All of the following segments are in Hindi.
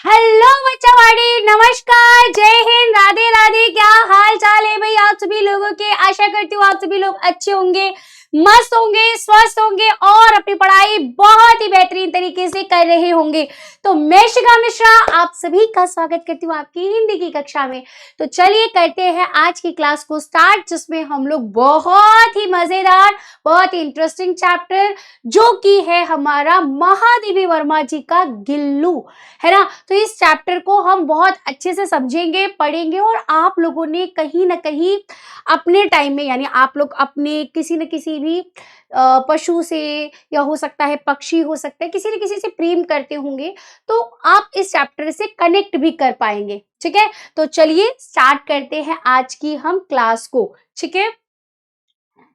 हेलो बच्चावाड़ी, नमस्कार, जय हिंद, राधे राधे। क्या हाल चाल है भाई आप सभी लोगों के। आशा करती हूँ आप सभी लोग अच्छे होंगे, मस्त होंगे, स्वस्थ होंगे और अपनी पढ़ाई बहुत ही बेहतरीन तरीके से कर रहे होंगे। तो मैं शिखा मिश्रा आप सभी का स्वागत करती हूँ आपकी हिंदी की कक्षा में। तो चलिए करते हैं आज की क्लास को स्टार्ट, जिसमें हम लोग बहुत ही मजेदार, बहुत ही इंटरेस्टिंग चैप्टर जो कि है हमारा महादेवी वर्मा जी का गिल्लू, है ना। तो इस चैप्टर को हम बहुत अच्छे से समझेंगे, पढ़ेंगे और आप लोगों ने कहीं ना कहीं अपने टाइम में, यानी आप लोग अपने किसी न किसी भी पशु से या हो सकता है पक्षी, हो सकता है किसी न किसी से प्रेम करते होंगे, तो आप इस चैप्टर से कनेक्ट भी कर पाएंगे। ठीक है, तो चलिए स्टार्ट करते हैं आज की हम क्लास को। ठीक है,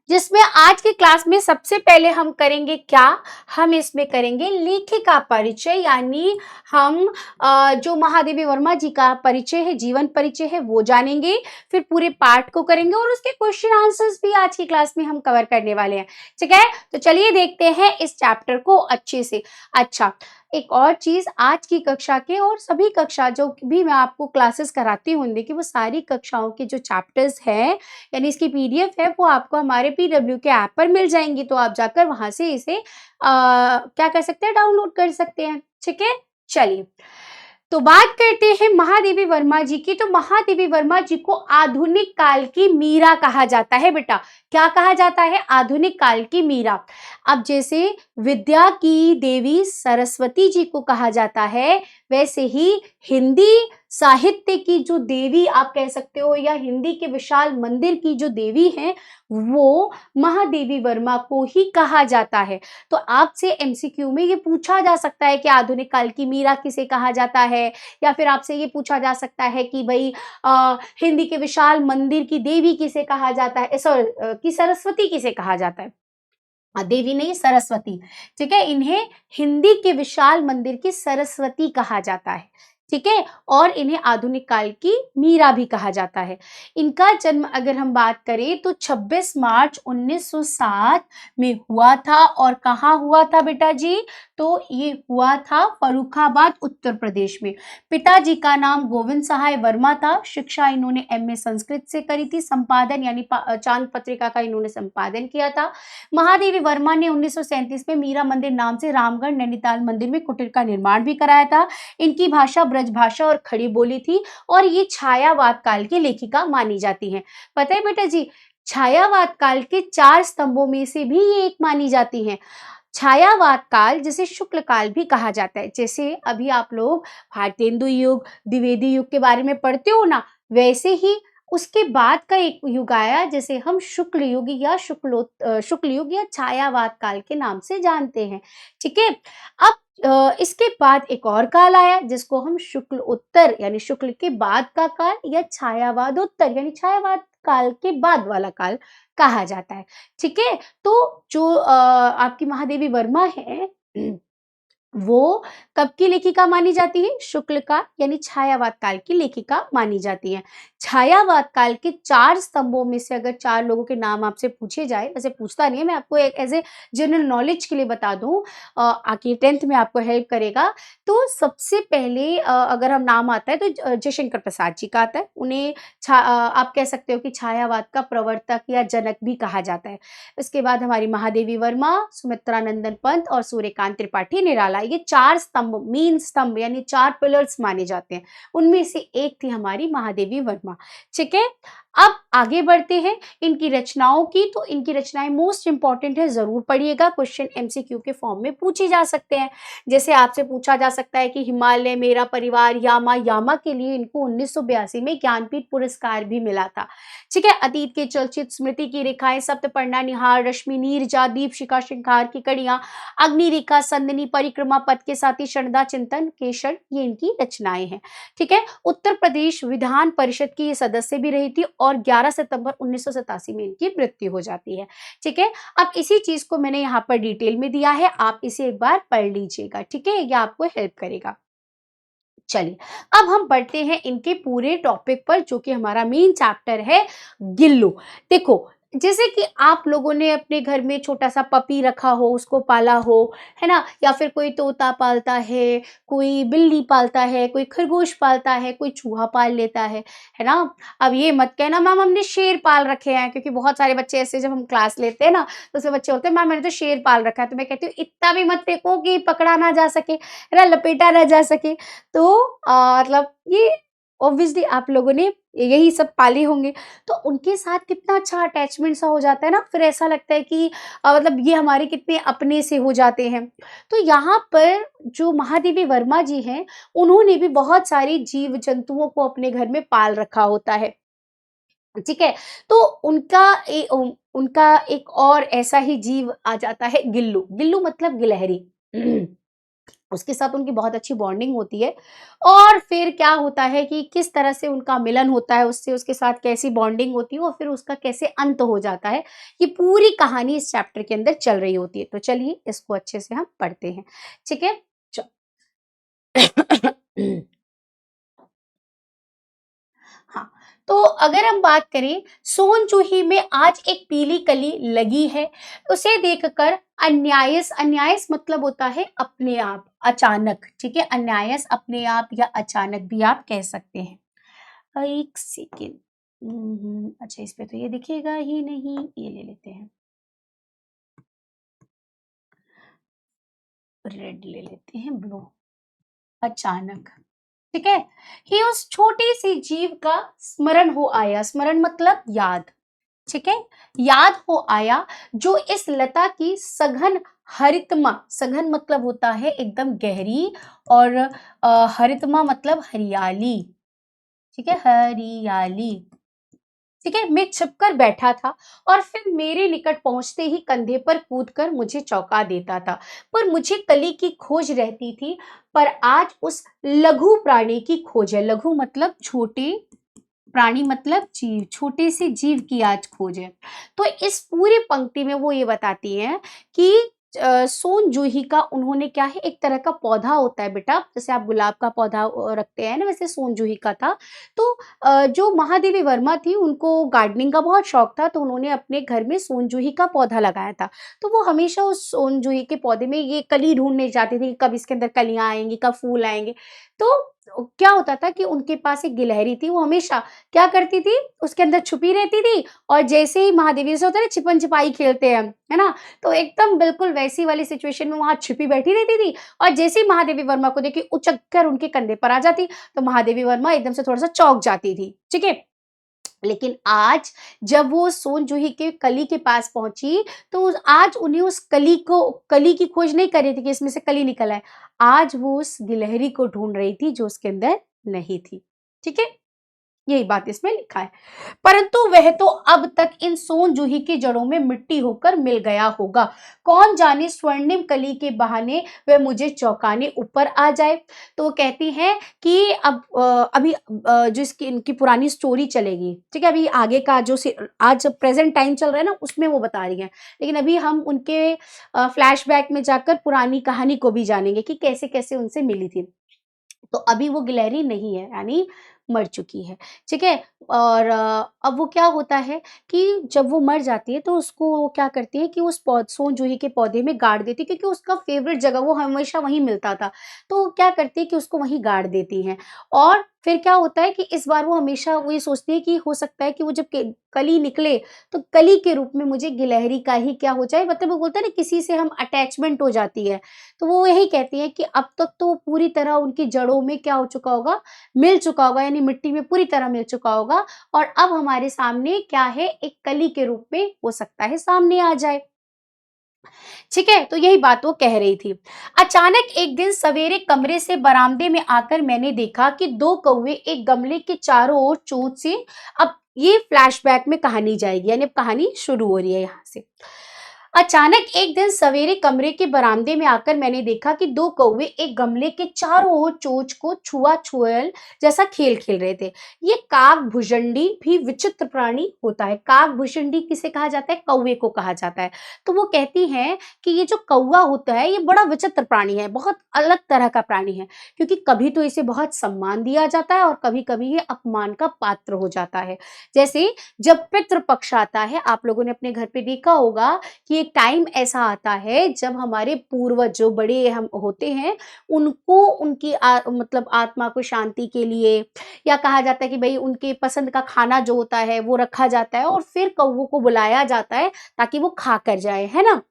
जिसमें आज की क्लास में सबसे पहले हम करेंगे क्या, हम इसमें करेंगे लेखिका परिचय, यानी हम जो महादेवी वर्मा जी का परिचय है, जीवन परिचय है, वो जानेंगे। फिर पूरे पार्ट को करेंगे और उसके क्वेश्चन आंसर्स भी आज की क्लास में हम कवर करने वाले हैं। ठीक है, तो चलिए देखते हैं इस चैप्टर को अच्छे से। अच्छा, एक और चीज, आज की कक्षा के और सभी कक्षा जो भी मैं आपको क्लासेस कराती हूँ कि वो सारी कक्षाओं के जो चैप्टर्स हैं, यानी इसकी पीडीएफ है, वो आपको हमारे पीडब्ल्यू के ऐप पर मिल जाएंगी। तो आप जाकर वहां से इसे क्या कर सकते हैं, डाउनलोड कर सकते हैं। ठीक है, चलिए तो बात करते हैं महादेवी वर्मा जी की। तो महादेवी वर्मा जी को आधुनिक काल की मीरा कहा जाता है बेटा। क्या कहा जाता है? आधुनिक काल की मीरा। अब जैसे विद्या की देवी सरस्वती जी को कहा जाता है, वैसे ही हिंदी साहित्य की जो देवी आप कह सकते हो, या हिंदी के विशाल मंदिर की जो देवी हैं, वो महादेवी वर्मा को ही कहा जाता है। तो आपसे एमसीक्यू में ये पूछा जा सकता है कि आधुनिक काल की मीरा किसे कहा जाता है, या फिर आपसे ये पूछा जा सकता है कि भाई हिंदी के विशाल मंदिर की देवी किसे कहा जाता है, कि सरस्वती किसे कहा जाता है। देवी नहीं, सरस्वती। ठीक है, इन्हें हिंदी के विशाल मंदिर की सरस्वती कहा जाता है। ठीक है, और इन्हें आधुनिक काल की मीरा भी कहा जाता है। इनका जन्म अगर हम बात करें तो 26 मार्च 1907 में हुआ था। और कहाँ हुआ था बेटा जी? तो ये हुआ था फर्रुखाबाद, उत्तर प्रदेश में। पिताजी का नाम गोविंद सहाय वर्मा था। शिक्षा इन्होंने एमए संस्कृत से करी थी। संपादन यानी चांद पत्रिका का इन्होंने संपादन किया था। महादेवी वर्मा ने 1937 में मीरा मंदिर नाम से रामगढ़ नैनीताल मंदिर में कुटीर का निर्माण भी कराया था। इनकी भाषा ब्रज भाषा और खड़ी बोली थी और ये छायावाद काल की लेखिका मानी जाती हैं। पता है बेटा जी, छायावाद काल के 4 स्तंभों में से भी ये एक मानी जाती हैं। छायावाद काल जिसे शुक्ल काल भी कहा जाता है। जैसे अभी आप लोग भारतेंदु युग, द्विवेदी युग के बारे में पढ़ते हो ना, वैसे ही उसके बाद का एक युग आया जिसे हम शुक्ल युग या शुक्ल युग या छायावाद काल के नाम से जानते हैं। ठीक है, अब इसके बाद एक और काल आया जिसको हम शुक्ल उत्तर यानी शुक्ल के बाद का काल या छायावाद उत्तर यानी छायावाद काल के बाद वाला काल कहा जाता है। ठीक है, तो जो आपकी महादेवी वर्मा है वो कब की लेखिका मानी जाती है? शुक्ल का यानी छायावाद काल की लेखिका मानी जाती है। छायावाद काल के 4 स्तंभों में से अगर 4 लोगों के नाम आपसे पूछे जाए, वैसे पूछता नहीं है, मैं आपको एक एज ए जनरल नॉलेज के लिए बता दूं, आके 10th में आपको हेल्प करेगा। तो सबसे पहले अगर हम नाम आता है तो जयशंकर प्रसाद जी का आता है। उन्हें आप कह सकते हो कि छायावाद का प्रवर्तक या जनक भी कहा जाता है। इसके बाद हमारी महादेवी वर्मा, सुमित्रानंदन पंत और सूर्यकांत त्रिपाठी निराला, ये 4 स्तंभ, मेन स्तंभ यानी 4 पिलर्स माने जाते हैं। उनमें से एक थी हमारी महादेवी वर्मा। ठीक है, अब आगे बढ़ते हैं इनकी रचनाओं की। तो इनकी रचनाएं मोस्ट इंपॉर्टेंट है, जरूर पढ़िएगा, क्वेश्चन एमसीक्यू के फॉर्म में पूछे जा सकते हैं। जैसे आपसे पूछा जा सकता है कि हिमालय, मेरा परिवार, यामा, यामा के लिए इनको 1982 में ज्ञानपीठ पुरस्कार भी मिला था। ठीक है, अतीत के चलचित्र, स्मृति की रेखाएं, सप्तपर्णा, निहार, रश्मि, नीरजा, दीप शिखा, श्रृंगार की कड़ियां, अग्निरेखा, संदनी, परिक्रमा, पथ के साथी, शरदा, चिंतन, केशर, ये इनकी रचनाएं हैं। ठीक है, उत्तर प्रदेश विधान परिषद की ये सदस्य भी रही थी और 11 सितंबर 1987 में इनकी मृत्यु हो जाती है। ठीक है, अब इसी चीज को मैंने यहाँ पर डिटेल में दिया है, आप इसे एक बार पढ़ लीजिएगा। ठीक है, यह आपको हेल्प करेगा। चलिए अब हम बढ़ते हैं इनके पूरे टॉपिक पर, जो कि हमारा मेन चैप्टर है गिल्लू। देखो जैसे कि आप लोगों ने अपने घर में छोटा-सा पपी रखा हो, उसको पाला हो, है ना? या फिर कोई तोता पालता है, कोई बिल्ली पालता है, कोई खरगोश पालता है, कोई चूहा पाल लेता है ना? अब ये मत कहना मैम हमने शेर पाल रखे हैं, क्योंकि बहुत सारे बच्चे ऐसे जब हम क्लास लेते हैं ना, तो उसमें बच्चे होते हैं मैम मैंने तो शेर पाल रखा है, तो मैं कहती हूँ इतना भी मत फेंको कि पकड़ा ना जा सके, है ना? लपेटा ना जा सके। तो मतलब ये ऑब्वियसली आप लोगों ने यही सब पाले होंगे। तो उनके साथ कितना अच्छा अटैचमेंट सा हो जाता है ना, फिर ऐसा लगता है कि मतलब ये हमारे कितने अपने से हो जाते हैं। तो यहाँ पर जो महादेवी वर्मा जी हैं, उन्होंने भी बहुत सारी जीव-जंतुओं को अपने घर में पाल रखा होता है, ठीक है? तो उनका एक और ऐसा ही जीव आ जाता है गिल्लू, गिल्लू मतलब गिलहरी। उसके साथ उनकी बहुत अच्छी बॉन्डिंग होती है और फिर क्या होता है कि किस तरह से उनका मिलन होता है, उससे उसके साथ कैसी बॉन्डिंग होती है और फिर उसका कैसे अंत हो जाता है, ये पूरी कहानी इस चैप्टर के अंदर चल रही होती है। तो चलिए इसको अच्छे से हम पढ़ते हैं, ठीक है? च हाँ, तो अगर हम बात करें सोन जूही में आज एक पीली कली लगी है, उसे देखकर अन्यायस अन्यायस मतलब होता है अपने आप, अचानक, ठीक है? अन्यायस अपने आप या अचानक भी आप कह सकते हैं। एक सेकेंड अच्छा इस पे तो ये दिखेगा ही नहीं, ये ले लेते हैं, रेड ले लेते हैं, ब्लू, अचानक। ठीक है? ही उस छोटी सी जीव का स्मरण हो आया, स्मरण मतलब याद, ठीक है? याद हो आया जो इस लता की सघन हरितमा, सघन मतलब होता है एकदम गहरी और हरितमा मतलब हरियाली, ठीक है? हरियाली, ठीक है? मैं छिपकर बैठा था और फिर मेरे निकट पहुंचते ही कंधे पर कूदकर मुझे चौंका देता था। पर मुझे कली की खोज रहती थी, पर आज उस लघु प्राणी की खोज है। लघु मतलब छोटे, प्राणी मतलब जीव, छोटे से जीव की आज खोज है। तो इस पूरी पंक्ति में वो ये बताती हैं कि सोन जूही का उन्होंने क्या है, एक तरह का पौधा होता है बेटा, जैसे आप गुलाब का पौधा रखते हैं ना, वैसे सोन जूही का था। तो जो महादेवी वर्मा थी उनको गार्डनिंग का बहुत शौक था, तो उन्होंने अपने घर में सोन जूही का पौधा लगाया था। तो वो हमेशा उस सोन जूही के पौधे में ये कली ढूंढने जाती थी कि कब इसके अंदर कलियां आएंगी, कब फूल आएंगे। तो क्या होता था कि उनके पास एक गिलहरी थी, वो हमेशा क्या करती थी, उसके अंदर छुपी रहती थी और जैसे ही महादेवी से होता है ना छिपन छिपाई खेलते हैं, है ना? तो एकदम बिल्कुल वैसी वाली सिचुएशन में वहाँ छिपी बैठी रहती थी और जैसे ही महादेवी वर्मा को देखी उचक कर उनके कंधे पर आ जाती, तो महादेवी वर्मा एकदम से थोड़ा-सा चौंक जाती थी, ठीक है? लेकिन आज जब वो सोन जूही के कली के पास पहुँची, तो आज उन्हें उस कली की खोज नहीं कर रही थी कि इसमें से कली निकल आए। आज वो उस गिलहरी को ढूँढ रही थी जो उसके अंदर नहीं थी, ठीक है? यही बात इसमें लिखा है। परंतु वह तो अब तक इन सोन जूही की जड़ों में मिट्टी होकर मिल गया होगा। कौन जाने स्वर्णिम कली के बहाने वह मुझे चौंकाने ऊपर आ जाए। तो वो कहती हैं कि अब अभी जो इसकी इनकी पुरानी स्टोरी चलेगी, ठीक है? अभी आगे का जो आज प्रेजेंट टाइम चल रहा है ना, उसमें वो बता रही हैं। लेकिन अभी हम उनके फ्लैशबैक में जाकर पुरानी कहानी को भी जानेंगे कि कैसे-कैसे उनसे मिली थी। तो अभी वो गिलहरी नहीं है, यानी मर चुकी है, ठीक है? और अब वो क्या होता है कि जब वो मर जाती है तो उसको वो क्या करती है कि उस सोन जूही के पौधे में गाड़ देती है, क्योंकि उसका फ़ेवरेट जगह वो हमेशा वहीं मिलता था। तो वो क्या करती है कि उसको वहीं गाड़ देती हैं और फिर क्या होता है कि इस बार वो हमेशा वो ये सोचती है कि हो सकता है कि वो जब के कली निकले, तो कली के रूप में मुझे गिलहरी का ही क्या हो जाए, मतलब वो बोलते हैं ना किसी से हम अटैचमेंट हो जाती है। तो वो यही कहती हैं कि अब तक तो पूरी तरह उनकी जड़ों में क्या हो चुका होगा, मिल चुका होगा, यानी मिट्टी में पूरी तरह मिल चुका होगा और अब हमारे सामने क्या है, एक कली के रूप में हो सकता है सामने आ जाए। ठीक है? तो यही बात वो कह रही थी। अचानक एक दिन सवेरे कमरे से बरामदे में आकर मैंने देखा कि 2 कौवे एक गमले के चारों ओर चोंच से, अब ये फ्लैशबैक में कहानी जाएगी, यानी अब कहानी शुरू हो रही है यहाँ से। अचानक एक दिन सवेरे कमरे के बरामदे में आकर मैंने देखा कि दो कौवे एक गमले के चारों ओर चोंच को छुआ छुएल जैसा खेल खेल रहे थे। ये काक भुजंडी भी विचित्र प्राणी होता है। काक भुजंडी किसे कहा जाता है? कौवे को कहा जाता है। तो वो कहती हैं कि ये जो कौवा होता है ये बड़ा विचित्र प्राणी है, बहुत अलग तरह का प्राणी है, क्योंकि कभी तो इसे बहुत सम्मान दिया जाता है और कभी कभी ये अपमान का पात्र हो जाता है। जैसे जब पितृपक्ष आता है, आप लोगों ने अपने घर पे देखा होगा कि एक टाइम ऐसा आता है जब हमारे पूर्वज जो बड़े हम होते हैं, उनको उनकी मतलब आत्मा को शांति के लिए, या कहा जाता है कि भाई उनके पसंद का खाना जो होता है वो रखा जाता है और फिर कौवों को बुलाया जाता है ताकि वो खा कर जाए, है ना?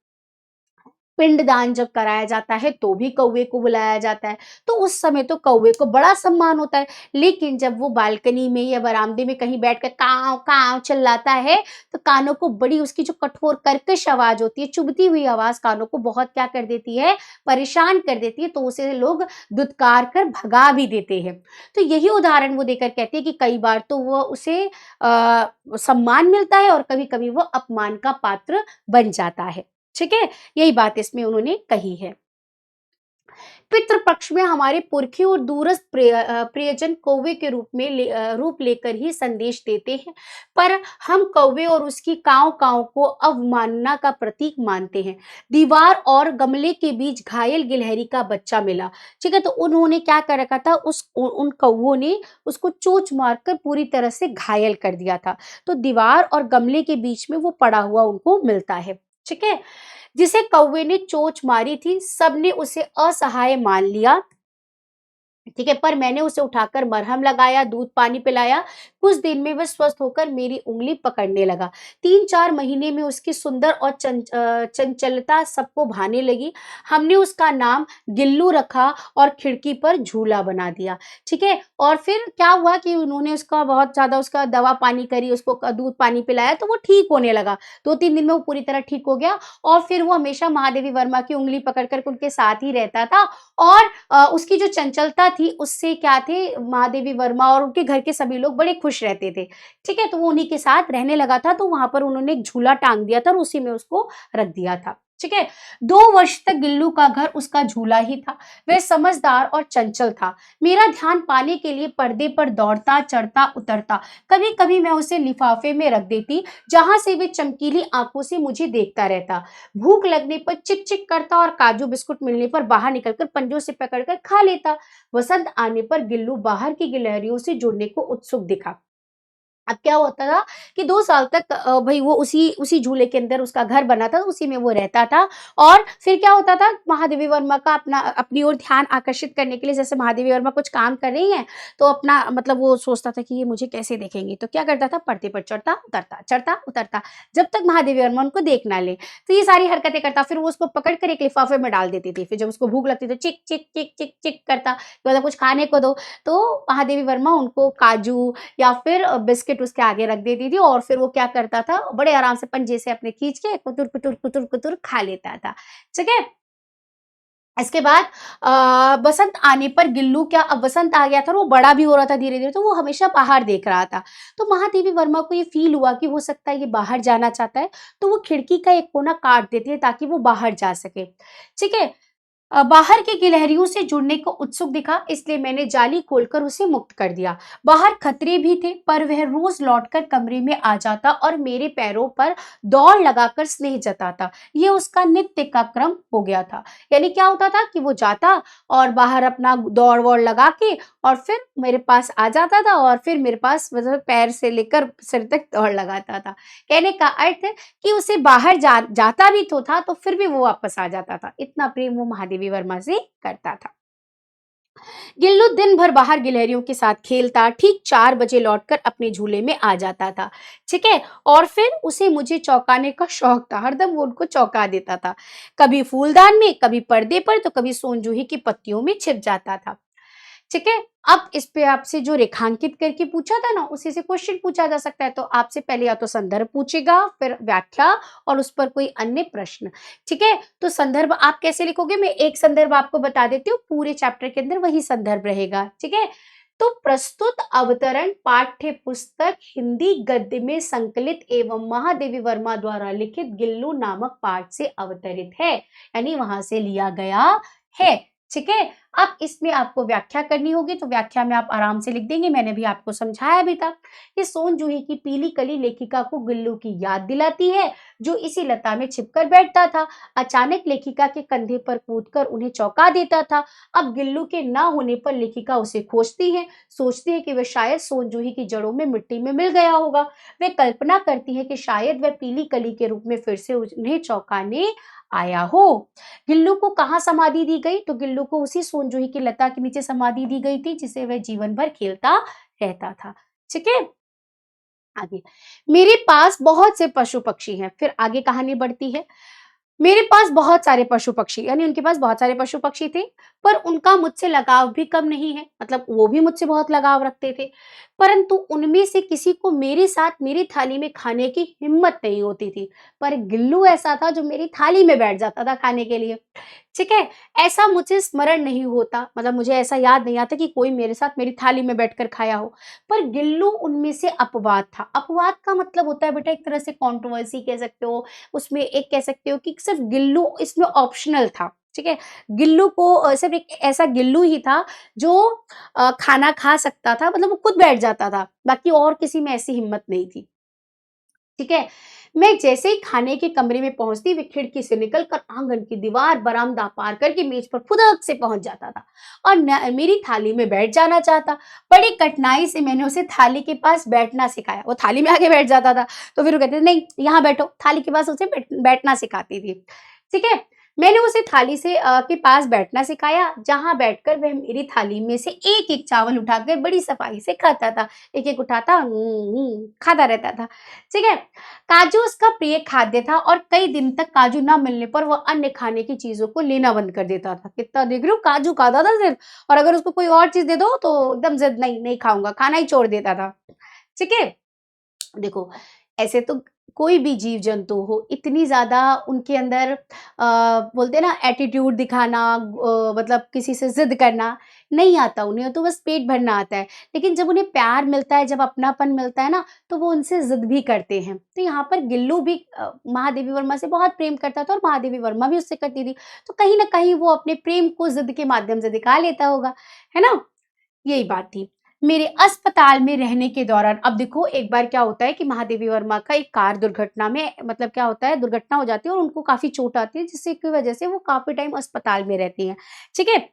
पिंडदान जब कराया जाता है तो भी कौवे को बुलाया जाता है, तो उस समय तो कौवे को बड़ा सम्मान होता है। लेकिन जब वो बालकनी में या बरामदे में कहीं बैठकर काव काव चिल्लाता है, तो कानों को बड़ी उसकी जो कठोर कर्कश आवाज होती है, चुभती हुई आवाज कानों को बहुत क्या कर देती है, परेशान कर देती है, तो उसे लोग दुत्कार कर भगा भी देते हैं। तो यही उदाहरण वो देकर कहते हैं कि कई बार तो वो उसे सम्मान मिलता है और कभी कभी वो अपमान का पात्र बन जाता है। ठीक है, यही बात इसमें उन्होंने कही है। पितृपक्ष में हमारे पुरखे और दूरस्थ प्रियजन कौवे के रूप लेकर ही संदेश देते हैं, पर हम कौवे और उसकी काव काव को अवमानना का प्रतीक मानते हैं। दीवार और गमले के बीच घायल गिलहरी का बच्चा मिला। ठीक है, तो उन्होंने क्या कर रखा था, उन कौवों ने उसको चोंच मारकर पूरी तरह से घायल कर दिया था। तो दीवार और गमले के बीच में वो पड़ा हुआ उनको मिलता है। ठीक है, जिसे कौवे ने चोंच मारी थी, सबने उसे असहाय मान लिया। ठीक है, पर मैंने उसे उठाकर मरहम लगाया, दूध पानी पिलाया। कुछ दिन में वह स्वस्थ होकर मेरी उंगली पकड़ने लगा। 3-4 महीने में उसकी सुंदर और चंचलता सबको भाने लगी। हमने उसका नाम गिल्लू रखा और खिड़की पर झूला बना दिया। ठीक है, और फिर क्या हुआ कि उन्होंने उसका बहुत ज्यादा उसका दवा पानी करी, उसको दूध पानी पिलाया, तो वो ठीक होने लगा। 2-3 दिन में वो पूरी तरह ठीक हो गया और फिर वो हमेशा महादेवी वर्मा की उंगली पकड़कर उनके साथ ही रहता था। और उसकी जो चंचलता थी उससे क्या थे, महादेवी वर्मा और उनके घर के सभी लोग बड़े खुश रहते थे। ठीक है, तो वो उन्हीं के साथ रहने लगा था, तो वहां पर उन्होंने एक झूला टांग दिया था और उसी में उसको रख दिया था। ठीक है, 2 वर्ष तक गिल्लू का घर उसका झूला ही था। वह समझदार और चंचल था। मेरा ध्यान पाने के लिए पर्दे पर दौड़ता चढ़ता उतरता। कभी कभी मैं उसे लिफाफे में रख देती, जहां से वे चमकीली आंखों से मुझे देखता रहता। भूख लगने पर चिक चिक करता और काजू बिस्कुट मिलने पर बाहर निकलकर पंजों से पकड़कर खा लेता। वसंत आने पर गिल्लू बाहर की गिलहरियों से जुड़ने को उत्सुक दिखा। अब क्या होता था कि 2 साल तक भई वो उसी उसी झूले के अंदर उसका घर बना था, उसी में वो रहता था। और फिर क्या होता था, महादेवी वर्मा का अपनी ओर ध्यान आकर्षित करने के लिए, जैसे महादेवी वर्मा कुछ काम कर रही हैं, तो अपना मतलब वो सोचता था कि ये मुझे कैसे देखेंगी, तो क्या करता था, पर्दे पर चढ़ता उतरता, जब तक महादेवी वर्मा उनको देख ना ले। तो ये सारी हरकतें करता, फिर वो उसको पकड़ कर एक लिफाफे में डाल देती थी। फिर जब उसको भूख लगती तो चिक चिक चिक चिक चिक करता कि मतलब कुछ खाने को दो। तो महादेवी वर्मा उनको काजू या फिर बिस्किट उसके आगे रख देती थी और फिर वो क्या करता था, बड़े आराम से पंजे से अपने खींच के कुतुर कुतुर कुतुर कुतुर खा लेता था। ठीक है, इसके बाद बसंत आने पर गिल्लू क्या, अब बसंत आ गया था और वो बड़ा भी हो रहा था धीरे धीरे, तो वो हमेशा बाहर देख रहा था। तो महादेवी वर्मा को ये फील हुआ कि हो सकता है ये बाहर जाना चाहता है, तो वो खिड़की का एक कोना काट देती है ताकि वो बाहर जा सके। ठीक है, बाहर की गिलहरियों से जुड़ने को उत्सुक दिखा, इसलिए मैंने जाली खोलकर उसे मुक्त कर दिया। बाहर खतरे भी थे, पर वह रोज लौटकर कमरे में आ जाता और मेरे पैरों पर दौड़ लगाकर स्नेह जताता। ये उसका नित्य का क्रम हो गया था। यानी क्या होता था कि वो जाता और बाहर अपना दौड़ वौड़ लगा के और फिर मेरे पास आ जाता था और फिर मेरे पास मतलब पैर से लेकर सिर तक दौड़ लगाता था। कहने का अर्थ है कि उसे बाहर जाता भी तो था, तो फिर भी वो वापस आ जाता था। इतना प्रेम वो महादेवी वर्मा से करता था। गिल्लू दिन भर बाहर गिलहरियों के साथ खेलता, ठीक 4 बजे लौटकर अपने झूले में आ जाता था। ठीक है, और फिर उसे मुझे चौंकाने का शौक था, हरदम वो उनको चौंका देता था। कभी फूलदान में, कभी पर्दे पर, तो कभी सोनजूही की पत्तियों में छिप जाता था। ठीक है, अब इस पे आपसे जो रेखांकित करके पूछा था ना, उसी से क्वेश्चन पूछा जा सकता है। तो आपसे पहले या तो संदर्भ पूछेगा, फिर व्याख्या और उस पर कोई अन्य प्रश्न। ठीक है, तो संदर्भ आप कैसे लिखोगे, मैं एक संदर्भ आपको बता देती हूँ, पूरे चैप्टर के अंदर वही संदर्भ रहेगा। ठीक है, तो प्रस्तुत अवतरण पाठ्य पुस्तक हिंदी गद्य में संकलित एवं महादेवी वर्मा द्वारा लिखित गिल्लू नामक पाठ से अवतरित है, यानी वहां से लिया गया है। ठीक है, अब इसमें आपको व्याख्या करनी होगी, तो व्याख्या में आप आराम से लिख देंगे, मैंने भी आपको समझाया भी था। ये सोन जूही की पीली कली लेखिका को गिल्लू की याद दिलाती है, जो इसी लता में छिपकर बैठता था। अचानक लेखिका के कंधे पर कूदकर उन्हें चौंका देता था। अब गिल्लू के ना होने पर लेखिका उसे खोजती है, सोचती है कि वह शायद सोन जूही की जड़ों में मिट्टी में मिल गया होगा। वह कल्पना करती है कि शायद वह पीली कली के रूप में फिर से उन्हें चौंकाने आया हो। गिल्लू को कहाँ समाधि दी गई? तो गिल्लू को उसी सोन जूही की लता के नीचे समाधि दी गई थी, जिसे वह जीवन भर खेलता रहता था। ठीक है, आगे, मेरे पास बहुत से पशु पक्षी हैं। फिर आगे कहानी बढ़ती है। मेरे पास बहुत सारे पशु पक्षी, यानी उनके पास बहुत सारे पशु पक्षी थे, पर उनका मुझसे लगाव भी कम नहीं है, मतलब वो भी मुझसे बहुत लगाव रखते थे, परंतु उनमें से किसी को मेरे साथ मेरी थाली में खाने की हिम्मत नहीं होती थी। पर गिल्लू ऐसा था जो मेरी थाली में बैठ जाता था खाने के लिए। ठीक है, ऐसा मुझे स्मरण नहीं होता, मतलब मुझे ऐसा याद नहीं आता कि कोई मेरे साथ मेरी थाली में बैठकर खाया हो। पर गिल्लू उनमें से अपवाद था। अपवाद का मतलब होता है बेटा एक तरह से कंट्रोवर्सी कह सकते हो, उसमें एक कह सकते हो कि सिर्फ गिल्लू इसमें ऑप्शनल था। ठीक है, गिल्लू को सिर्फ एक ऐसा गिल्लू ही था जो खाना खा सकता था, मतलब वो खुद बैठ जाता था, बाकी और किसी में ऐसी हिम्मत नहीं थी। ठीक है, मैं जैसे ही खाने के कमरे में पहुंचती, वे खिड़की से निकलकर आंगन की दीवार बरामदा पार करके मेज पर फुदक से पहुंच जाता था और मेरी थाली में बैठ जाना चाहता। बड़ी कठिनाई से मैंने उसे थाली के पास बैठना सिखाया। वो थाली में आके बैठ जाता था, तो फिर वो कहते नहीं यहाँ बैठो, थाली के पास उसे बैठना सिखाती थी। ठीक है, मैंने उसे थाली से के पास बैठना सिखाया, जहां बैठकर वह मेरी थाली में से एक एक चावल उठाकर बड़ी सफाई से खाता था। एक एक उठाता खाता रहता था। ठीक है, काजू उसका प्रिय खाद्य था और कई दिन तक काजू ना मिलने पर वह अन्य खाने की चीजों को लेना बंद कर देता था। कितना देख रहे हो, काजू खाता था सिर्फ, और अगर उसको कोई और चीज दे दो तो एकदम जिद, नहीं नहीं खाऊंगा, खाना ही छोड़ देता था। ठीक है, देखो ऐसे तो कोई भी जीव जंतु हो, इतनी ज्यादा उनके अंदर बोलते हैं ना एटीट्यूड दिखाना, मतलब किसी से जिद करना नहीं आता उन्हें, तो बस पेट भरना आता है। लेकिन जब उन्हें प्यार मिलता है, जब अपनापन मिलता है ना, तो वो उनसे जिद भी करते हैं। तो यहाँ पर गिल्लू भी महादेवी वर्मा से बहुत प्रेम करता था और महादेवी वर्मा भी उससे करती थी, तो कहीं ना कहीं वो अपने प्रेम को जिद के माध्यम से दिखा लेता होगा, है ना। यही बात थी। मेरे अस्पताल में रहने के दौरान, अब देखो एक बार क्या होता है कि महादेवी वर्मा का एक कार दुर्घटना में, मतलब क्या होता है, दुर्घटना हो जाती है और उनको काफ़ी चोट आती है, जिससे की वजह से वो काफ़ी टाइम अस्पताल में रहती हैं। ठीक है?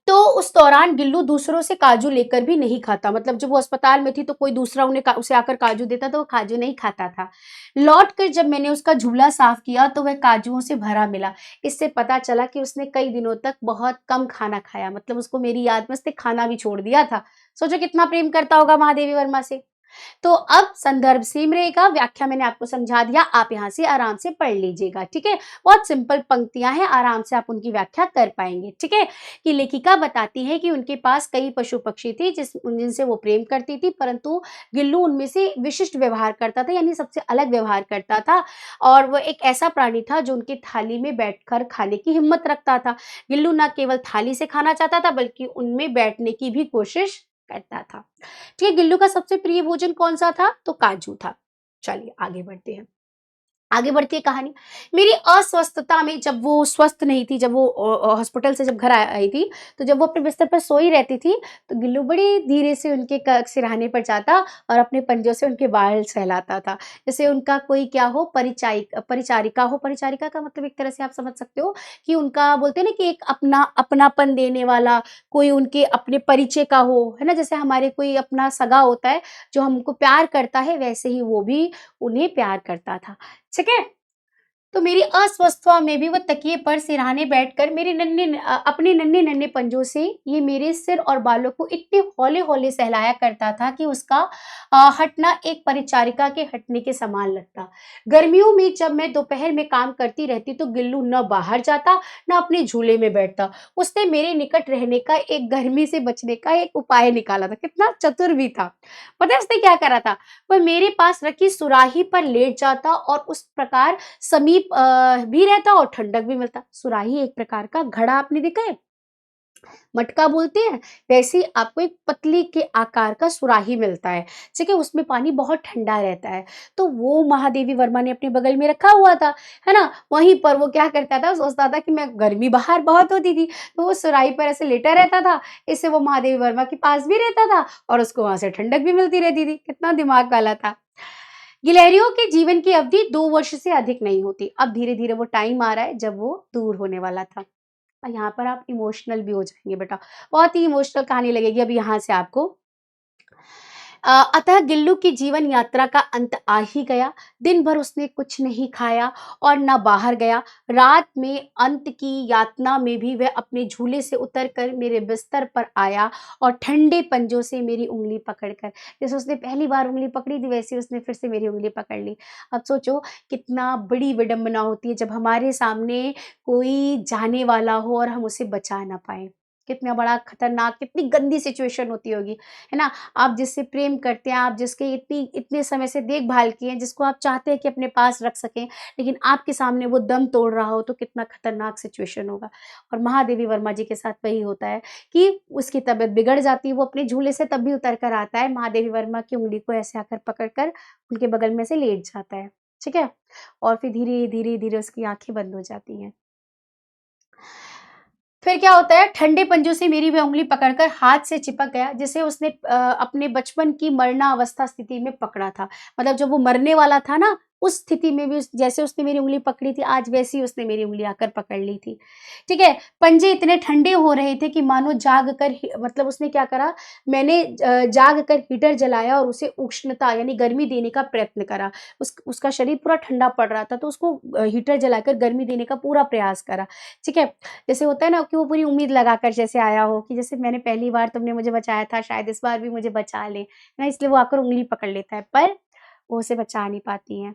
तो उस दौरान गिल्लू दूसरों से काजू लेकर भी नहीं खाता, मतलब जब वो अस्पताल में थी तो कोई दूसरा उसे आकर काजू देता तो वो काजू नहीं खाता था। लौट कर जब मैंने उसका झूला साफ किया तो वह काजुओं से भरा मिला। इससे पता चला कि उसने कई दिनों तक बहुत कम खाना खाया, मतलब उसको मेरी याद में उसने खाना भी छोड़ दिया था। सोचो कितना प्रेम करता होगा महादेवी वर्मा से। तो अब संदर्भ सेम रहेगा, व्याख्या मैंने आपको समझा दिया, आप यहाँ से आराम से पढ़ लीजिएगा। ठीक है, बहुत सिंपल पंक्तियां हैं, आराम से आप उनकी व्याख्या कर पाएंगे। ठीक है, कि लेखिका बताती है कि उनके पास कई पशु पक्षी थे जिनसे वो प्रेम करती थी, परंतु गिल्लू उनमें से विशिष्ट व्यवहार करता था, यानी सबसे अलग व्यवहार करता था, और वह एक ऐसा प्राणी था जो उनकी थाली में बैठकर खाने की हिम्मत रखता था। गिल्लू न केवल थाली से खाना चाहता था, बल्कि उनमें बैठने की भी कोशिश करता था। ठीक है, गिल्लू का सबसे प्रिय भोजन कौन सा था? तो काजू था। चलिए आगे बढ़ते हैं। आगे बढ़ती है कहानी। मेरी अस्वस्थता में, जब वो स्वस्थ नहीं थी, जब वो हॉस्पिटल से जब घर आई थी, तो जब वो अपने बिस्तर पर सोई रहती थी, तो गिल्लू बड़ी धीरे से उनके सिरहाने पर जाता और अपने पंजों से उनके बाल सहलाता था, जैसे उनका कोई क्या हो, परिचारिका हो। परिचारिका का मतलब एक तरह से आप समझ सकते हो कि उनका, बोलते हैं ना कि एक अपनापन देने वाला, कोई उनके अपने परिचय का हो, है ना, जैसे हमारे कोई अपना सगा होता है जो हमको प्यार करता है, वैसे ही वो भी उन्हें प्यार करता था। ठीक है, तो मेरी अस्वस्थता में भी वो तकिए पर सिरहाने बैठकर अपने नन्हे नन्हे पंजों से ये मेरे सिर और बालों को इतने हौले हौले सहलाया करता था कि उसका हटना एक परिचारिका के हटने के समान लगता। गर्मियों में जब मैं दोपहर में काम करती रहती तो गिल्लू न बाहर जाता न अपने झूले में बैठता। उसने मेरे निकट रहने का, एक गर्मी से बचने का एक उपाय निकाला था। कितना चतुर भी था। पता है उसने क्या करा था? वह मेरे पास रखी सुराही पर लेट जाता और उस प्रकार समीप भी रहता और ठंडक भी मिलता। सुराही एक प्रकार का घड़ा, आपने देखा है? मटका बोलते हैं, वैसे ही आपको एक पतली के आकार का सुराही मिलता है, ठीक है? उसमें पानी बहुत ठंडा रहता है। तो वो महादेवी वर्मा ने अपने बगल में रखा हुआ था, है ना? वहीं पर वो क्या करता था, सोचता था कि मैं गर्मी बाहर बहुत होती थी, तो वो सुराही पर ऐसे लेटा रहता था, इससे वो महादेवी वर्मा के पास भी रहता था और उसको वहाँ से ठंडक भी मिलती रहती थी। कितना दिमाग वाला था। गिलहरियों के जीवन की अवधि 2 वर्ष से अधिक नहीं होती। अब धीरे-धीरे वो टाइम आ रहा है जब वो दूर होने वाला था। यहाँ पर आप इमोशनल भी हो जाएँगे बेटा। बहुत ही इमोशनल कहानी लगेगी अब यहाँ से आपको। अतः गिल्लू की जीवन यात्रा का अंत आ ही गया। दिन भर उसने कुछ नहीं खाया और ना बाहर गया। रात में अंत की यातना में भी वह अपने झूले से उतर कर मेरे बिस्तर पर आया और ठंडे पंजों से मेरी उँगली पकड़कर, जैसे उसने पहली बार उँगली पकड़ी थी वैसे उसने फिर से मेरी उँगली पकड़ ली। अब सोचो कितना बड़ी विडंबना होती है जब हमारे सामने कोई जाने वाला हो और हम उसे बचा ना पाएँ। कितना बड़ा खतरनाक, कितनी गंदी सिचुएशन होती होगी, है ना? आप जिससे प्रेम करते हैं, आप जिसके इतने समय से देखभाल किए हैं, जिसको आप चाहते हैं कि अपने पास रख सकें, लेकिन आपके सामने वो दम तोड़ रहा हो, तो कितना खतरनाक सिचुएशन होगा। और महादेवी वर्मा जी के साथ वही होता है कि उसकी तबीयत बिगड़ जाती है, वो अपने झूले से तब भी उतर कर आता है, महादेवी वर्मा की उँगली को ऐसे आकर पकड़ कर उनके बगल में से लेट जाता है, ठीक है? और फिर धीरे, धीरे, धीरे उसकी आँखें बंद हो जाती हैं। फिर क्या होता है, ठंडे पंजों से मेरी वह उँगली पकड़कर हाथ से चिपक गया, जिसे उसने अपने बचपन की मरणावस्था स्थिति में पकड़ा था। मतलब जब वो मरने वाला था ना, उस स्थिति में भी जैसे उसने मेरी उँगली पकड़ी थी, आज वैसे ही उसने मेरी उँगली आकर पकड़ ली थी। ठीक है? पंजे इतने ठंडे हो रहे थे कि मानो जाग कर ही मतलब उसने क्या करा, मैंने जाग कर हीटर जलाया और उसे उष्णता यानी गर्मी देने का प्रयत्न करा। उसका शरीर पूरा ठंडा पड़ रहा था, तो उसको हीटर जलाकर गर्मी देने का पूरा प्रयास करा। ठीक है? जैसे होता है ना कि वो पूरी उम्मीद लगाकर जैसे आया हो कि जैसे मैंने पहली बार तुमने मुझे बचाया था, शायद इस बार भी मुझे बचा ले, है ना? इसलिए वो आकर उँगली पकड़ लेता है, पर वो उसे बचा नहीं पाती हैं।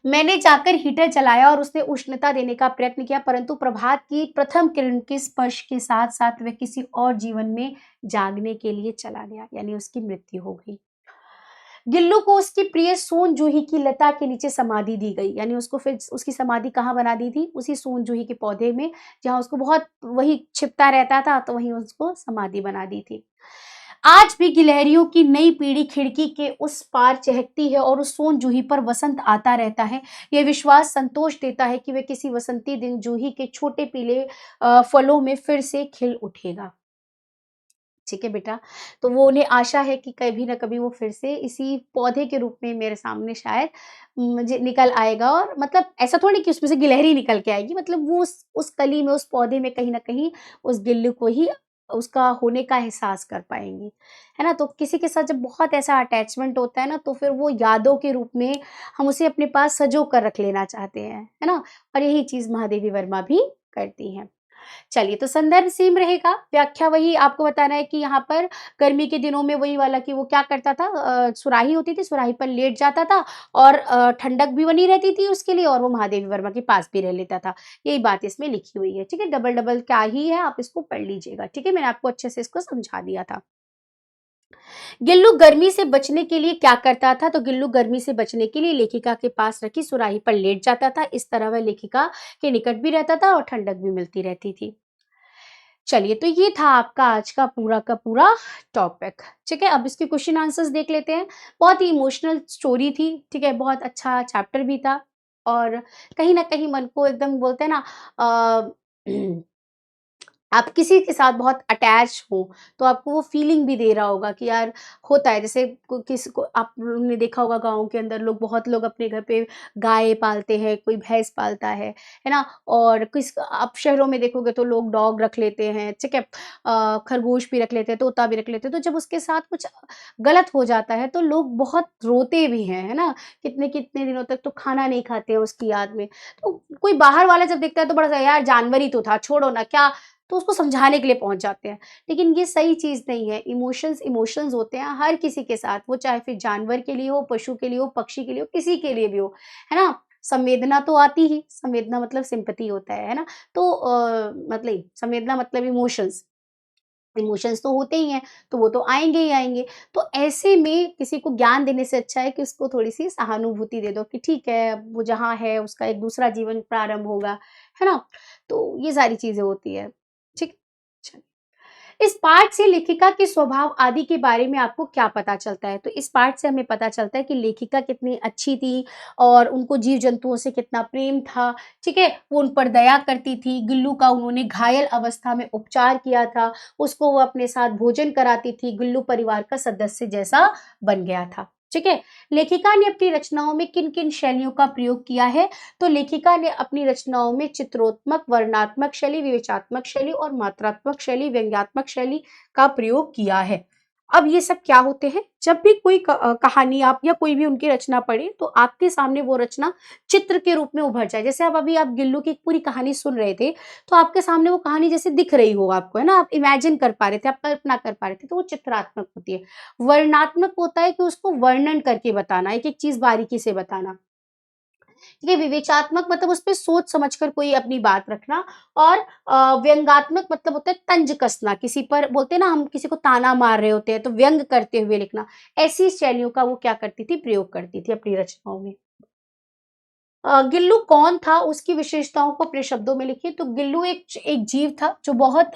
मैंने जाकर हीटर जलाया और उसने उष्णता देने का प्रयत्न किया, परंतु प्रभात की प्रथम किरण के स्पर्श के साथ-साथ वह किसी और जीवन में जागने के लिए चला गया, यानी उसकी मृत्यु हो गई। गिल्लू को उसकी प्रिय सोन जूही की लता के नीचे समाधि दी गई, यानी उसको फिर उसकी समाधि कहाँ बना दी थी? उसी सोन जूही के पौधे में, जहाँ उसको बहुत वही छिपता रहता था, तो वहीं उसको समाधि बना दी थी। आज भी गिलहरियों की नई पीढ़ी खिड़की के उस पार चहकती है और उस सोन जूही पर वसंत आता रहता है। ये विश्वास संतोष देता है कि वह किसी वसंती दिन जूही के छोटे पीले फलों में फिर से खिल उठेगा। ठीक है बेटा, तो वो उन्हें आशा है कि कभी न कभी वो फिर से इसी पौधे के रूप में मेरे सामने शायद मुझे निकल आएगा, और मतलब ऐसा थोड़ी कि उसमें से गिलहरी निकल के आएगी, मतलब वो उस कली में, उस पौधे में कहीं न कहीं उस गिल्ली को ही उसका होने का एहसास कर पाएँगी, है ना? तो किसी के साथ जब बहुत ऐसा अटैचमेंट होता है ना, तो फिर वो यादों के रूप में हम उसे अपने पास सँजो कर रख लेना चाहते हैं, है ना? और यही चीज़ महादेवी वर्मा भी करती हैं। चलिए, तो संदर्भ सेम रहेगा, व्याख्या वही आपको बताना है कि यहाँ पर गर्मी के दिनों में वही वाला कि वो क्या करता था, सुराही होती थी, सुराही पर लेट जाता था और ठंडक भी बनी रहती थी उसके लिए, और वो महादेवी वर्मा के पास भी रह लेता था। यही बात इसमें लिखी हुई है, ठीक है? डबल-डबल क्या ही है, आप इसको पढ़ लीजिएगा, ठीक है? मैंने आपको अच्छे से इसको समझा दिया था। गिल्लू गर्मी से बचने के लिए क्या करता था? तो गिल्लू गर्मी से बचने के लिए लेखिका के पास रखी सुराही पर लेट जाता था। इस तरह वह लेखिका के निकट भी रहता था और ठंडक भी मिलती रहती थी। चलिए, तो ये था आपका आज का पूरा टॉपिक, ठीक है? अब इसके क्वेश्चन आंसर्स देख लेते हैं। बहुत ही इमोशनल स्टोरी थी, ठीक है? बहुत अच्छा चैप्टर भी था और कहीं न कहीं मन को एकदम बोलते हैं ना अ, आप किसी के साथ बहुत अटैच हो, तो आपको वो फीलिंग भी दे रहा होगा कि यार होता है, जैसे किसी को आप लोगों ने देखा होगा गाँव के अंदर लोग, बहुत लोग अपने घर पे गाय पालते हैं, कोई भैंस पालता है ना? और आप शहरों में देखोगे तो लोग डॉग रख लेते हैं, ठीक है? खरगोश भी रख लेते हैं, तोता भी रख लेते हैं, तो जब उसके साथ कुछ गलत हो जाता है तो लोग बहुत रोते भी हैं, है ना? कितने-कितने दिनों तक तो खाना नहीं खाते हैं उसकी याद में। तो कोई बाहर वाला जब देखता है तो बड़ा-सा, यार जानवर ही तो था, छोड़ो ना, क्या, तो उसको समझाने के लिए पहुँच जाते हैं। लेकिन ये सही चीज़ नहीं है, इमोशंस इमोशंस होते हैं हर किसी के साथ, वो चाहे फिर जानवर के लिए हो, पशु के लिए हो, पक्षी के लिए हो, किसी के लिए भी हो, है ना? संवेदना तो आती ही, संवेदना मतलब सिम्पैथी होता है ना? तो मतलब संवेदना मतलब इमोशंस, इमोशंस तो होते ही हैं, तो वो तो आएँगे ही आएँगे। तो ऐसे में किसी को ज्ञान देने से अच्छा है कि उसको थोड़ी-सी सहानुभूति दे दो कि ठीक है, वो जहाँ है उसका एक दूसरा जीवन प्रारंभ होगा, है ना? तो ये सारी चीज़ें होती हैं। ठीक इस पाठ से लेखिका के स्वभाव आदि के बारे में आपको क्या पता चलता है? तो इस पाठ से हमें पता चलता है कि लेखिका कितनी अच्छी थी और उनको जीव-जंतुओं से कितना प्रेम था, ठीक है? वो उन पर दया करती थी, गुल्लू का उन्होंने घायल अवस्था में उपचार किया था, उसको वो अपने साथ भोजन कराती थी, गुल्लू परिवार का सदस्य जैसा बन गया था, ठीक है? लेखिका ने अपनी रचनाओं में किन-किन शैलियों का प्रयोग किया है? तो लेखिका ने अपनी रचनाओं में चित्रोत्मक, वर्णनात्मक शैली, विवेचनात्मक शैली और मात्रात्मक शैली, व्यंग्यात्मक शैली का प्रयोग किया है। अब ये सब क्या होते हैं? जब भी कोई कहानी आप या कोई भी उनकी रचना पढ़े, तो आपके सामने वो रचना चित्र के रूप में उभर जाए। जैसे अब अभी आप गिल्लू की एक पूरी कहानी सुन रहे थे, तो आपके सामने वो कहानी जैसे दिख रही हो आपको, है ना? आप इमेजिन कर पा रहे थे, आप कल्पना कर पा रहे थे, तो वो चित्रात्मक होती है। वर्णनात्मक होता है कि उसको वर्णन करके बताना, एक-एक चीज़ बारीकी से बताना। ये विवेचात्मक मतलब उसपे सोच समझ कर कोई अपनी बात रखना और व्यंग्यात्मक मतलब होता है तंज कसना, किसी पर बोलते हैं ना हम किसी को ताना मार रहे होते हैं तो व्यंग करते हुए लिखना। ऐसी शैलियों का वो क्या करती थी, प्रयोग करती थी अपनी रचनाओं में। गिल्लू कौन था उसकी विशेषताओं को अपने शब्दों में लिखिए। तो गिल्लू एक एक जीव था जो बहुत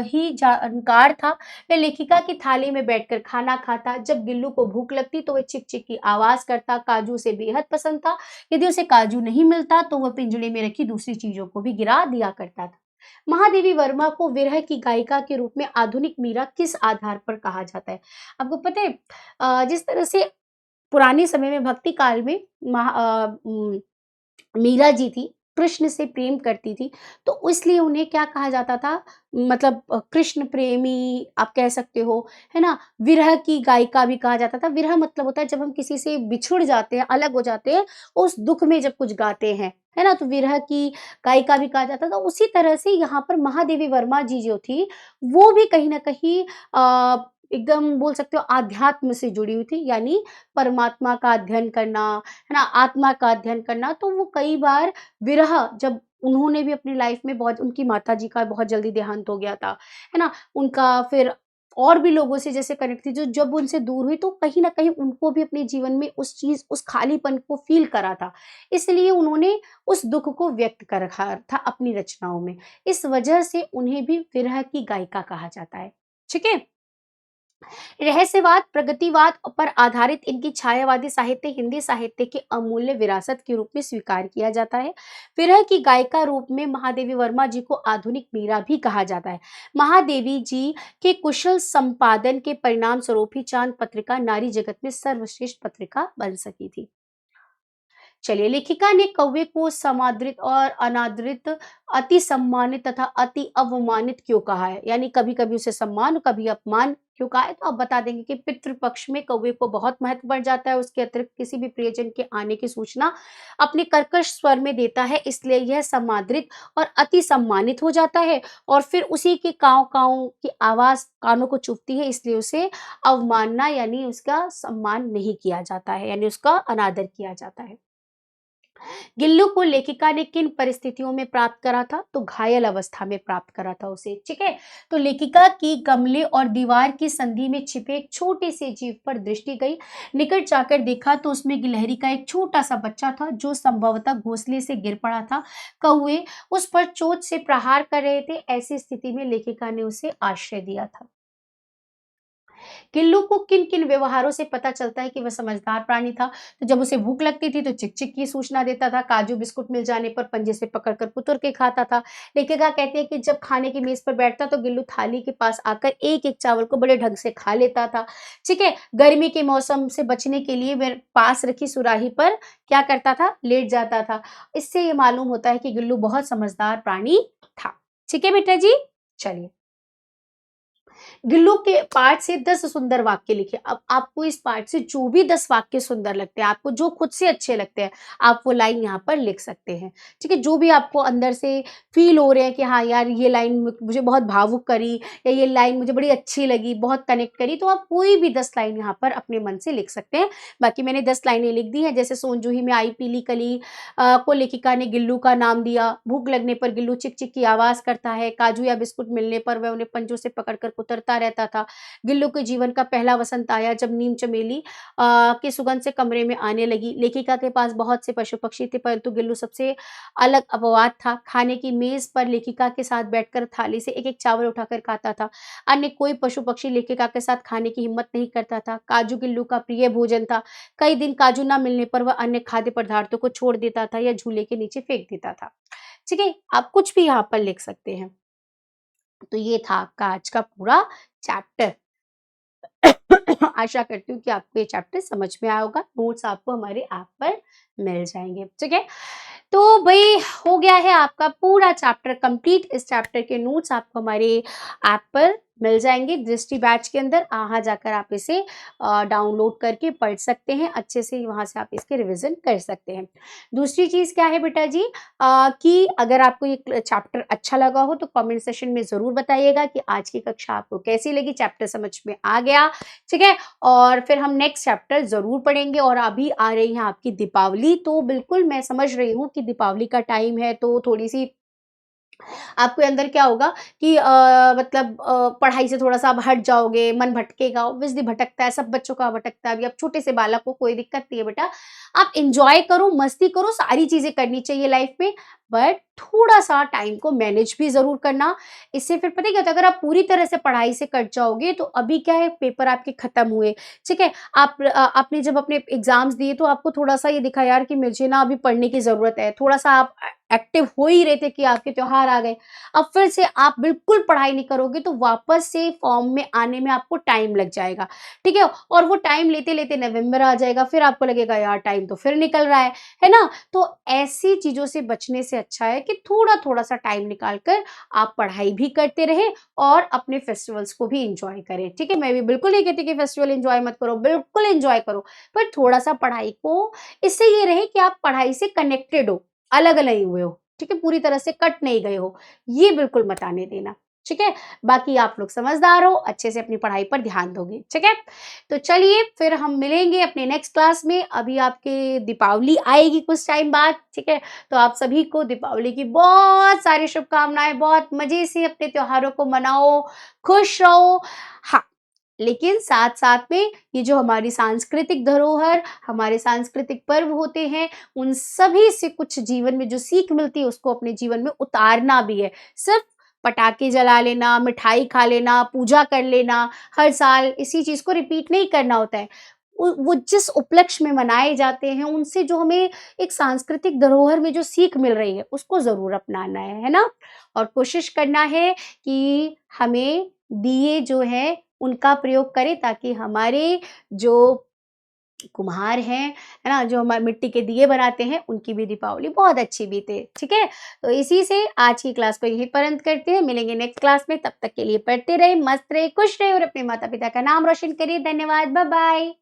ही जानकार था। वह लेखिका की थाली में बैठकर खाना खाता। जब गिल्लू को भूख लगती तो वह चिक-चिक की आवाज़ करता। काजू उसे बेहद पसंद था। यदि उसे काजू नहीं मिलता तो वह पिंजड़े में रखी दूसरी चीज़ों को भी गिरा दिया करता था। महादेवी वर्मा को विरह की गायिका के रूप में आधुनिक मीरा किस आधार पर कहा जाता है? आपको पता है जिस तरह से पुराने समय में भक्ति काल में मीरा जी थी, कृष्ण से प्रेम करती थी, तो इसलिए उन्हें क्या कहा जाता था मतलब कृष्ण प्रेमी आप कह सकते हो, है ना? विरह की गायिका भी कहा जाता था। विरह मतलब होता है जब हम किसी से बिछुड़ जाते हैं, अलग हो जाते हैं, उस दुःख में जब कुछ गाते हैं, है ना? तो विरह की गायिका भी कहा जाता था। उसी तरह से यहाँ पर महादेवी वर्मा जी जो थी, वो भी कहीं न कहीं एकदम बोल सकते हो आध्यात्म से जुड़ी हुई थी, यानी परमात्मा का अध्ययन करना, है ना? आत्मा का अध्ययन करना, तो वो कई बार विरह जब उन्होंने भी अपनी लाइफ में बहुत उनकी माताजी का बहुत जल्दी देहांत हो गया था, है ना? उनका फिर और भी लोगों से जैसे कनेक्ट थी जो जब उनसे दूर हुई तो कहीं न कहीं उनको भी अपने जीवन में उस चीज़, उस खालीपन को फ़ील करा था। इसलिए उन्होंने उस दुःख को व्यक्त कर रखा था अपनी रचनाओं में। इस वजह से उन्हें भी विरह की गायिका कहा जाता है। ठीक है? रहस्यवाद, प्रगतिवाद पर आधारित इनकी छायावादी साहित्य हिंदी साहित्य की अमूल्य विरासत के रूप में स्वीकार किया जाता है। विरह की गायिका रूप में महादेवी वर्मा जी को आधुनिक मीरा भी कहा जाता है। महादेवी जी के कुशल संपादन के परिणाम स्वरूप ही चांद पत्रिका नारी जगत में सर्वश्रेष्ठ पत्रिका बन सकी थी। चलिए, लेखिका ने कौवे को समादृत और अनादृत, अति सम्मानित तथा अति अवमानित क्यों कहा है? यानी कभी-कभी उसे सम्मान और कभी अपमान क्यों कहा है? तो आप बता देंगे कि पितृपक्ष में कौवे को बहुत महत्व बढ़ जाता है, उसके अतिरिक्त किसी भी प्रियजन के आने की सूचना अपने कर्कश स्वर में देता है, इसलिए यह समादृत और अति सम्मानित हो जाता है और फिर उसी की काँव-काँव की आवाज़ कानों को चुभती है, इसलिए उसे अवमानना यानी उसका सम्मान नहीं किया जाता है, यानी उसका अनादर किया जाता है। गिल्लू को लेखिका ने किन परिस्थितियों में प्राप्त करा था? तो घायल अवस्था में प्राप्त करा था उसे, ठीक है? तो लेखिका की गमले और दीवार की संधि में छिपे एक छोटे से जीव पर दृष्टि गई। निकट जाकर देखा तो उसमें गिलहरी का एक छोटा-सा बच्चा था जो संभवतः घोंसले से गिर पड़ा था। कौवे उस पर चोंच से प्रहार कर रहे थे। ऐसी स्थिति में लेखिका ने उसे आश्रय दिया था। गिल्लू को किन-किन व्यवहारों से पता चलता है कि वह समझदार प्राणी था? तो जब उसे भूख लगती थी तो चिक-चिक की सूचना देता था, काजू बिस्कुट मिल जाने पर पंजे से पकड़कर कुतर के खाता था। लेखिका कहती है कि जब खाने की मेज़ पर बैठता तो गिल्लू थाली के पास आकर एक-एक चावल को बड़े ढंग से खा लेता था। ठीक है? गर्मी के मौसम से बचने के लिए वह पास रखी सुराही पर क्या करता था? लेट जाता था। इससे ये मालूम होता है कि गिल्लू बहुत समझदार प्राणी था। ठीक है बेटा जी? चलिए। गिल्लू के पाठ से 10 सुंदर वाक्य लिखे। अब आपको इस पाठ से जो भी 10 वाक्य सुंदर लगते हैं, आपको जो खुद से अच्छे लगते हैं, आप वो लाइन यहाँ पर लिख सकते हैं। ठीक है? जो भी आपको अंदर से फ़ील हो रहे हैं कि हाँ यार, ये लाइन मुझे बहुत भावुक करी या ये लाइन मुझे बड़ी अच्छी लगी, बहुत कनेक्ट करी, तो आप कोई भी 10 लाइन यहाँ पर अपने मन से लिख सकते हैं। बाकी मैंने 10 लाइनें लिख दी हैं, जैसे सोन जूही में आई पीली कली को लेखिका ने गिल्लू का नाम दिया। भूख लगने पर गिल्लू चिक-चिक की आवाज़ करता है। काजू या बिस्कुट मिलने पर वह उन्हें पंजों से पकड़कर कुतर करता रहता था। गिल्लू के जीवन का पहला वसंत आया जब नीम चमेली की सुगंध से कमरे में आने लगी। लेखिका के पास बहुत से पशु पक्षी थे, परंतु गिल्लू सबसे अलग अपवाद था। खाने की मेज पर लेखिका के साथ बैठकर थाली से एक एक चावल उठाकर खाता था। अन्य कोई पशु पक्षी लेखिका के साथ खाने की हिम्मत नहीं करता था। काजू गिल्लू का प्रिय भोजन था। कई दिन काजू ना मिलने पर वह अन्य खाद्य पदार्थों को छोड़ देता था या झूले के नीचे फेंक देता था। ठीक है, आप कुछ भी यहाँ पर लिख सकते हैं। तो ये था आपका आज का पूरा चैप्टर। आशा करती हूँ कि आपको ये चैप्टर समझ में आया होगा। नोट्स आपको हमारे ऐप पर मिल जाएंगे। ठीक है, तो भाई हो गया है आपका पूरा चैप्टर कंप्लीट। इस चैप्टर के नोट्स आपको हमारे ऐप पर मिल जाएंगे दृष्टि बैच के अंदर। वहाँ जाकर आप इसे डाउनलोड करके पढ़ सकते हैं अच्छे से, वहाँ से आप इसके रिवीजन कर सकते हैं। दूसरी चीज़ क्या है बेटा जी, कि अगर आपको ये चैप्टर अच्छा लगा हो तो कमेंट सेशन में ज़रूर बताइएगा कि आज की कक्षा आपको कैसी लगी, चैप्टर समझ में आ गया। ठीक है, और फिर हम नेक्स्ट चैप्टर ज़रूर पढ़ेंगे। और अभी आ रही है आपकी दीपावली, तो बिल्कुल मैं समझ रही हूँ कि दीपावली का टाइम है, तो थोड़ी सी आपके अंदर क्या होगा कि मतलब पढ़ाई से थोड़ा-सा आप हट जाओगे, मन भटकेगा, ऑब्वियसली भटकता है, सब बच्चों का भटकता है। अभी आप छोटे से बालक को कोई दिक्कत नहीं है बेटा। आप एन्जॉय करो, मस्ती करो, सारी चीज़ें करनी चाहिए लाइफ में, बट थोड़ा-सा टाइम को मैनेज भी ज़रूर करना। इससे फिर पता है क्या होता है, अगर आप पूरी तरह से पढ़ाई से कट जाओगे, तो अभी क्या है पेपर आपके खत्म हुए, ठीक है? आपने जब अपने एग्ज़ाम्स दिए तो आपको थोड़ा-सा ये दिखा यार कि मुझे ना अभी पढ़ने की ज़रूरत है। थोड़ा-सा आप एक्टिव हो ही रहे थे कि आपके त्योहार आ गए। अब फिर से आप बिल्कुल पढ़ाई नहीं करोगे तो वापस से फॉर्म में आने में आपको टाइम लग जाएगा, ठीक है? और वो टाइम लेते-लेते नवंबर आ जाएगा, फिर आपको लगेगा यार टाइम तो फिर निकल रहा है ना? तो ऐसी चीज़ों से बचने से अच्छा है कि थोड़ा-थोड़ा सा टाइम निकाल कर आप पढ़ाई भी करते रहें और अपने फेस्टिवल्स को भी एन्जॉय करें, ठीक है? मैं भी बिल्कुल नहीं कहती कि फेस्टिवल एन्जॉय मत करो, बिल्कुल एन्जॉय करो, पर थोड़ा-सा पढ़ाई को इससे ये रहे कि आप पढ़ाई से कनेक्टेड हो, अलग नहीं हुए हो, ठीक है? पूरी तरह से कट नहीं गए हो, ये बिल्कुल मत आने देना, ठीक है? बाकी आप लोग समझदार हो, अच्छे से अपनी पढ़ाई पर ध्यान दोगे, ठीक है? तो चलिए फिर हम मिलेंगे अपने नेक्स्ट क्लास में। अभी आपके दीपावली आएगी कुछ टाइम बाद, ठीक है? तो आप सभी को दीपावली की बहुत सारी शुभकामनाएँ, बहुत मज़े से अपने त्योहारों को मनाओ, खुश रहो। हाँ, लेकिन साथ-साथ में ये जो हमारी सांस्कृतिक धरोहर, हमारे सांस्कृतिक पर्व होते हैं, उन सभी से कुछ जीवन में जो सीख मिलती है उसको अपने जीवन में उतारना भी है। सिर्फ़ पटाखे जला लेना, मिठाई खा लेना, पूजा कर लेना, हर साल इसी चीज़ को रिपीट नहीं करना होता है। वो जिस उपलक्ष्य में मनाए जाते हैं, उनसे जो हमें एक सांस्कृतिक धरोहर में जो सीख मिल रही है, उसको ज़रूर अपनाना है ना? और कोशिश करना है कि हमें दिए जो हैं उनका प्रयोग करें ताकि हमारे जो कुम्हार हैं, है ना? जो हमारे मिट्टी के दिए बनाते हैं, उनकी भी दीपावली बहुत अच्छी बीते, ठीक है? तो इसी से आज की क्लास को यहीं पर अंत करते हैं, मिलेंगे नेक्स्ट क्लास में, तब तक के लिए पढ़ते रहें, मस्त रहें, खुश रहें और अपने माता-पिता का नाम रोशन करिए। धन्यवाद, बाय-बाय।